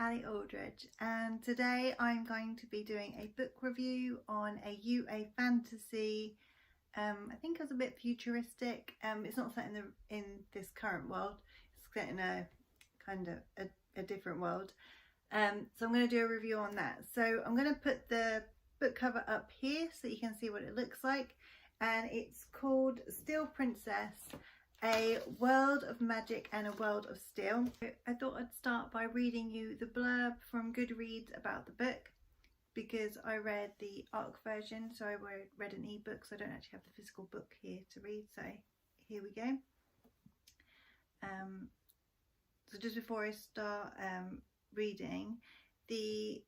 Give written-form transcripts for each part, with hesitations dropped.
Aldridge, and today I'm going to be doing a book review on a UA fantasy. I think it's a bit futuristic. It's not set in this current world. It's set in a kind of a different world. So I'm going to do a review on that. So I'm going to put the book cover up here so you can see what it looks like, and it's called Steel Princess, A World of Magic and a World of Steel. I thought I'd start by reading you the blurb from Goodreads about the book, because I read the ARC version, so I read an ebook, so I don't actually have the physical book here to read, so here we go. So just before I start reading, the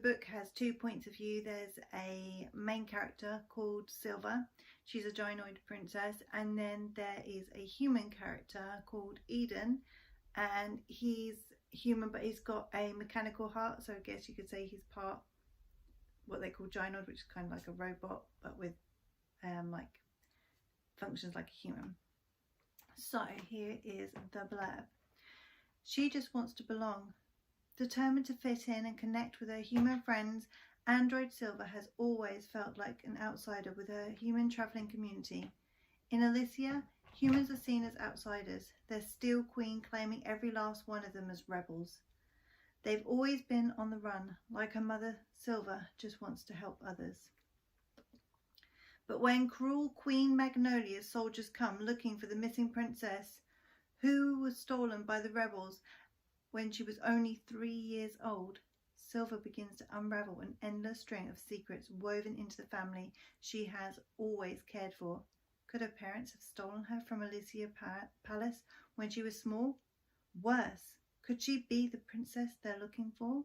book has 2 points of view. There's a main character called Silver. She's a gynoid princess, and then there is a human character called Eden, and he's human but he's got a mechanical heart, so I guess you could say he's part what they call gynoid, which is kind of like a robot but with like functions like a human. So here is the blurb. She just wants to belong. Determined to fit in and connect with her human friends, Android Silver has always felt like an outsider with her human travelling community. In Elysia, humans are seen as outsiders, their Steel Queen claiming every last one of them as rebels. They've always been on the run, like her mother Silver just wants to help others. But when cruel Queen Magnolia's soldiers come looking for the missing princess, who was stolen by the rebels when she was only 3 years old, Silver begins to unravel an endless string of secrets woven into the family she has always cared for. Could her parents have stolen her from Elysia Palace when she was small? Worse, could she be the princess they're looking for?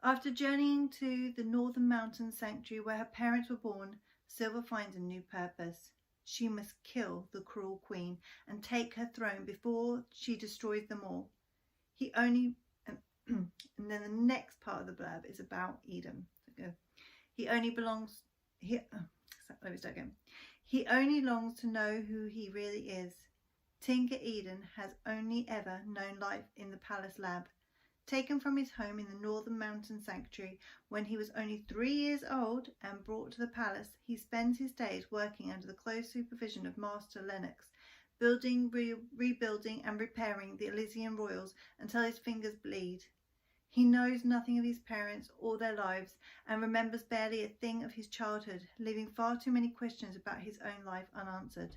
After journeying to the Northern Mountain Sanctuary where her parents were born, Silver finds a new purpose. She must kill the cruel queen and take her throne before she destroys them all. And then the next part of the blurb is about Eden. He only longs to know who he really is. Tinker Eden has only ever known life in the palace lab. Taken from his home in the Northern Mountain Sanctuary when he was only 3 years old and brought to the palace, he spends his days working under the close supervision of Master Lennox, building, rebuilding and repairing the Elysian royals until his fingers bleed. He knows nothing of his parents or their lives and remembers barely a thing of his childhood, leaving far too many questions about his own life unanswered.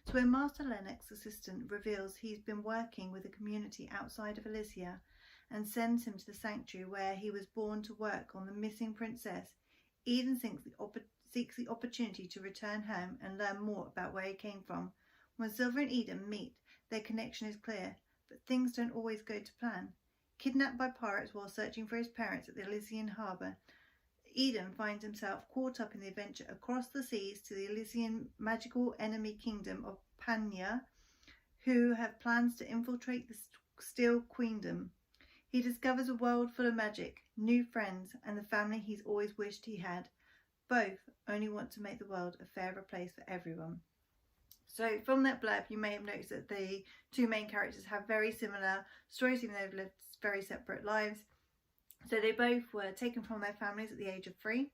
So when Master Lennox's assistant reveals he's been working with a community outside of Elysia and sends him to the sanctuary where he was born to work on the missing princess, Eden seeks the opportunity to return home and learn more about where he came from. When Silver and Eden meet, their connection is clear, but things don't always go to plan. Kidnapped by pirates while searching for his parents at the Elysian harbour, Eden finds himself caught up in the adventure across the seas to the Elysian magical enemy kingdom of Panya, who have plans to infiltrate the Steel Queendom. He discovers a world full of magic, new friends, and the family he's always wished he had. Both only want to make the world a fairer place for everyone. So from that blurb, you may have noticed that the two main characters have very similar stories, even though they've lived very separate lives. So they both were taken from their families at the age of 3.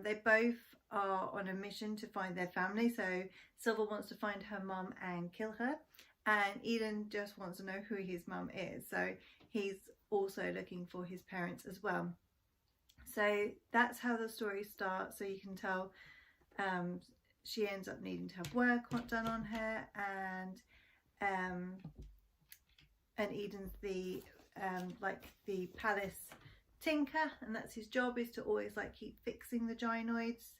They both are on a mission to find their family. So Silver wants to find her mum and kill her, and Eden just wants to know who his mum is. So he's also looking for his parents as well. So that's how the story starts. So you can tell she ends up needing to have work done on her, and Eden's the like the palace tinker, and that's his job, is to always like keep fixing the gynoids.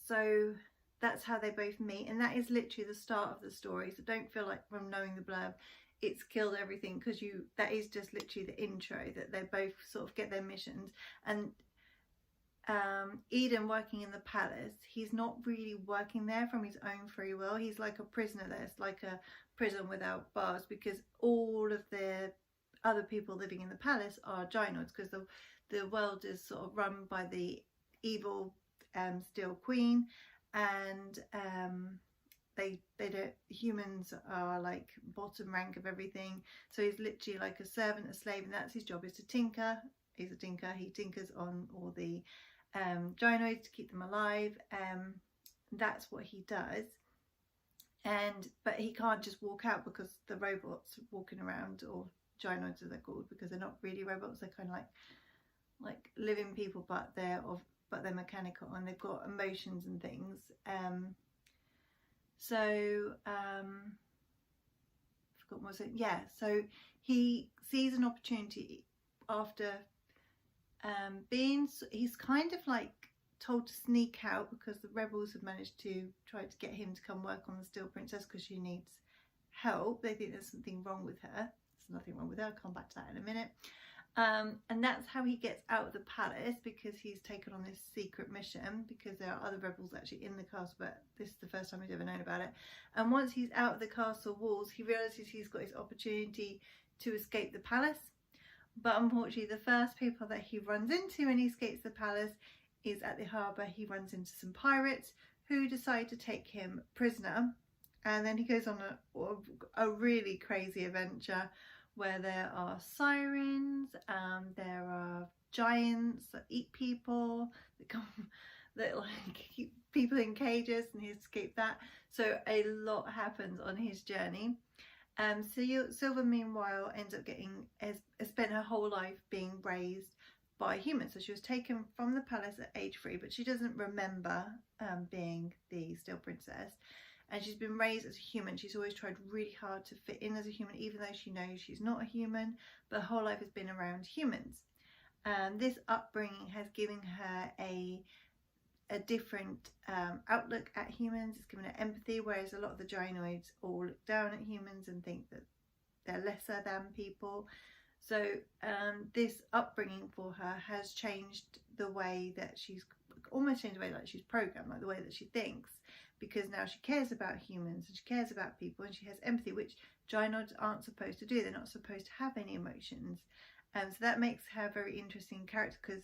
So that's how they both meet, and that is literally the start of the story. So don't feel like from knowing the blurb it's killed everything, because that is just literally the intro, that they both sort of get their missions. And Eden working in the palace, he's not really working there from his own free will. He's like a prisoner there. It's like a prison without bars, because all of the other people living in the palace are gynoids, because the world is sort of run by the evil Steel Queen, and they don't, humans are like bottom rank of everything, so he's literally like a servant, a slave, and that's his job, is to tinker. He's a tinker. He tinkers on all the gynoids to keep them alive. That's what he does. But he can't just walk out, because the robots walking around, or gynoids as they're called, because they're not really robots, they're kind of like living people, but they're mechanical, and they've got emotions and things. Forgot what was it? Yeah, so he sees an opportunity after he's kind of like told to sneak out, because the rebels have managed to try to get him to come work on the Steel Princess because she needs help. They think there's something wrong with her. There's nothing wrong with her. I'll come back to that in a minute. And that's how he gets out of the palace, because he's taken on this secret mission, because there are other rebels actually in the castle, but this is the first time he's ever known about it. And once he's out of the castle walls, he realises he's got his opportunity to escape the palace. But unfortunately, the first people that he runs into when he escapes the palace is at the harbour. He runs into some pirates who decide to take him prisoner, and then he goes on a really crazy adventure where there are sirens, there are giants that eat people, that like keep people in cages, and he escaped that. So a lot happens on his journey. Silver, meanwhile, ends up spent her whole life being raised by humans. So she was taken from the palace at age 3, but she doesn't remember being the Steel Princess. And she's been raised as a human. She's always tried really hard to fit in as a human, even though she knows she's not a human, but her whole life has been around humans. This upbringing has given her a different outlook at humans. It's given her empathy, whereas a lot of the gynoids all look down at humans and think that they're lesser than people. So this upbringing for her has changed the way that she's programmed, like the way that she thinks, because now she cares about humans and she cares about people, and she has empathy, which gynoids aren't supposed to do. They're not supposed to have any emotions. So that makes her a very interesting character, because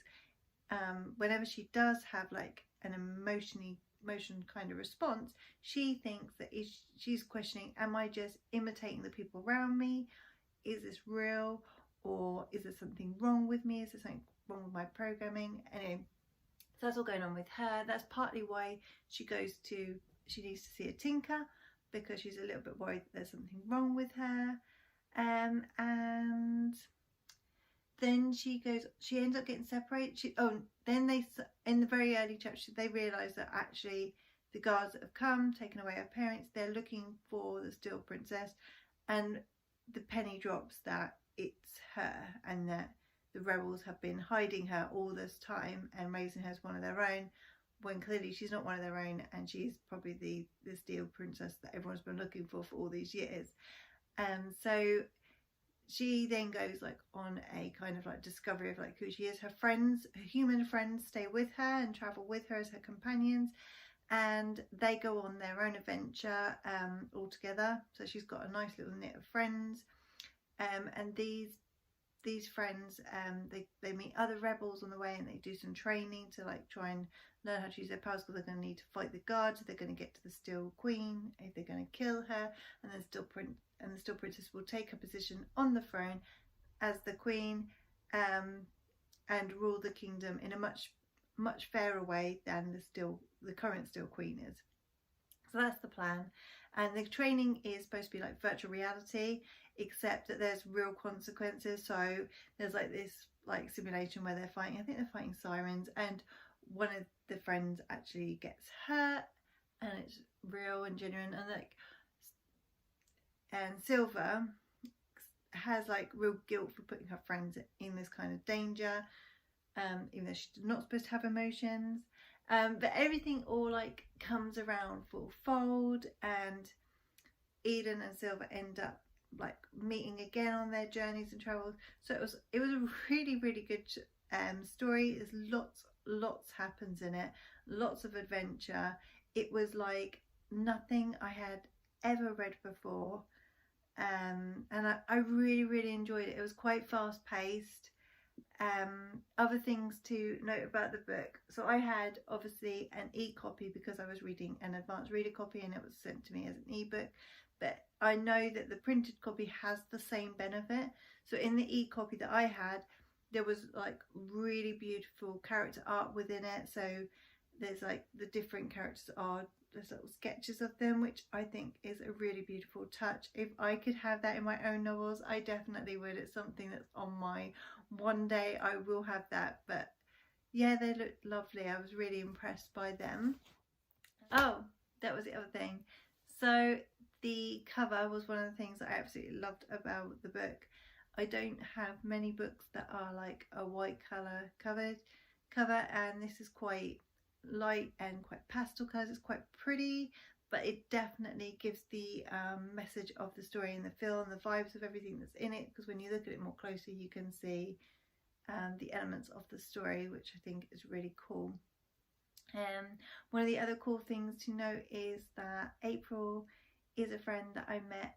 whenever she does have like an emotion kind of response, she thinks that she's questioning, am I just imitating the people around me? Is this real? Or is there something wrong with me? Is there something wrong with my programming? Anyway, so that's all going on with her. That's partly why she needs to see a tinker, because she's a little bit worried that there's something wrong with her. And then she ends up getting separated. Then in the very early chapters, they realise that actually the guards that have come, taken away her parents, they're looking for the Steel Princess, and the penny drops that it's her, and that the rebels have been hiding her all this time and raising her as one of their own, when clearly she's not one of their own, and she's probably the Steel Princess that everyone's been looking for all these years. So she then goes like on a kind of like discovery of like who she is. Her friends, her human friends, stay with her and travel with her as her companions, and they go on their own adventure all together. So she's got a nice little knit of friends, and these friends, they meet other rebels on the way, and they do some training to like try and learn how to use their powers, because they're going to need to fight the guards. They're going to get to the Steel Queen, if they're going to kill her, and then the Steel Princess will take her position on the throne as the Queen, and rule the kingdom in a much fairer way than the current Steel Queen is. So that's the plan. And the training is supposed to be like virtual reality, except that there's real consequences. So there's like this like simulation where they're fighting, I think they're fighting sirens, and one of the friends actually gets hurt, and it's real and genuine, and Silver has like real guilt for putting her friends in this kind of danger, even though she's not supposed to have emotions. But everything all like comes around full fold, and Eden and Silver end up like meeting again on their journeys and travels. So it was a really, really good story. There's lots happens in it, lots of adventure. It was like nothing I had ever read before, and I really, really enjoyed it. It was quite fast paced, Other things to note about the book. So I had obviously an e-copy because I was reading an advanced reader copy and it was sent to me as an ebook. But I know that the printed copy has the same benefit. So in the e-copy that I had, there was like really beautiful character art within it. So there's like the different characters are, there's little sketches of them, which I think is a really beautiful touch. If I could have that in my own novels, I definitely would. It's something that's on my one day I will have that. But yeah, they look lovely. I was really impressed by them. Oh, that was the other thing. So the cover was one of the things that I absolutely loved about the book. I don't have many books that are like a white colour cover, and this is quite light and quite pastel colours. It's quite pretty, but it definitely gives the message of the story and the feel and the vibes of everything that's in it, because when you look at it more closely you can see the elements of the story, which I think is really cool. One of the other cool things to note is that April is a friend that I met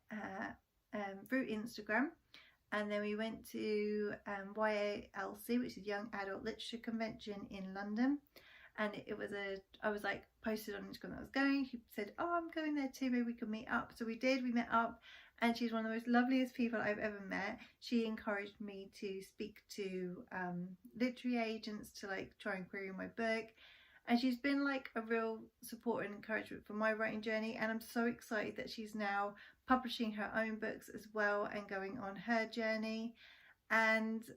through Instagram, and then we went to YALC, which is Young Adult Literature Convention in London. And I was like posted on Instagram that I was going. She said, oh, I'm going there too, maybe we could meet up. So we did, we met up, and she's one of the most loveliest people I've ever met. She encouraged me to speak to literary agents to like try and query my book. And she's been like a real support and encouragement for my writing journey. And I'm so excited that she's now publishing her own books as well and going on her journey. And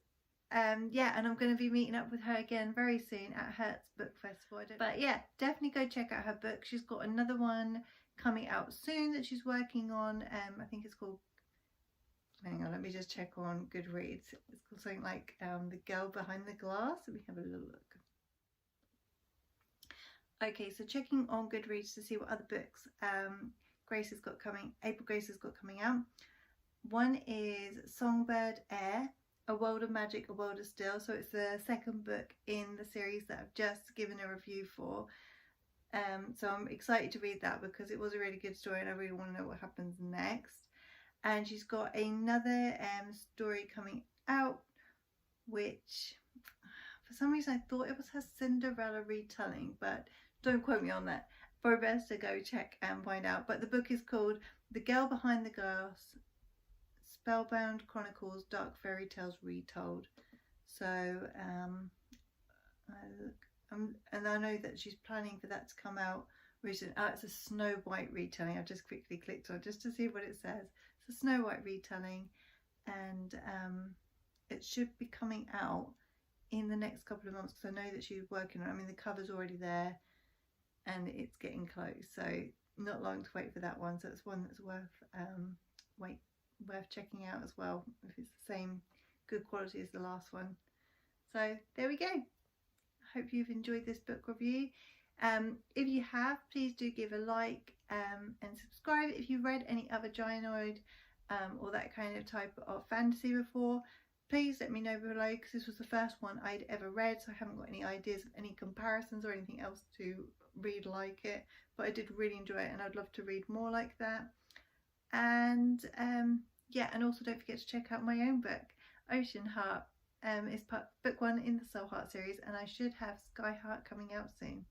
yeah, and I'm going to be meeting up with her again very soon at Hertz Book Festival. But yeah, definitely go check out her book. She's got another one coming out soon that she's working on. I think it's called, hang on, let me just check on Goodreads. It's called something like The Girl Behind the Glass. Let me have a little look. Okay, so checking on Goodreads to see what other books Grace has got coming, April Grace has got coming out. One is Songbird Air, A World of Magic, A World of Still. So it's the second book in the series that I've just given a review for. So I'm excited to read that because it was a really good story and I really want to know what happens next. And she's got another story coming out, which for some reason I thought it was her Cinderella retelling, but don't quote me on that. Probably best to go check and find out. But the book is called The Girl Behind the Glass, Spellbound Chronicles, Dark Fairy Tales Retold. So and I know that she's planning for that to come out recently. It's a Snow White retelling. I've just quickly clicked on it just to see what it says. It's a Snow White retelling, and it should be coming out in the next couple of months, because I know that she's working on it. I mean, the cover's already there and it's getting close, so not long to wait for that one. So it's one that's worth checking out as well, if it's the same good quality as the last one. So there we go. I hope you've enjoyed this book review. If you have, please do give a like and subscribe. If you've read any other Gynoid or that kind of type of fantasy before, please let me know below, because this was the first one I'd ever read, so I haven't got any ideas of any comparisons or anything else to read like it, but I did really enjoy it and I'd love to read more like that. And yeah, and also don't forget to check out my own book, Ocean Heart. It's book one in the Soul Heart series, and I should have Sky Heart coming out soon.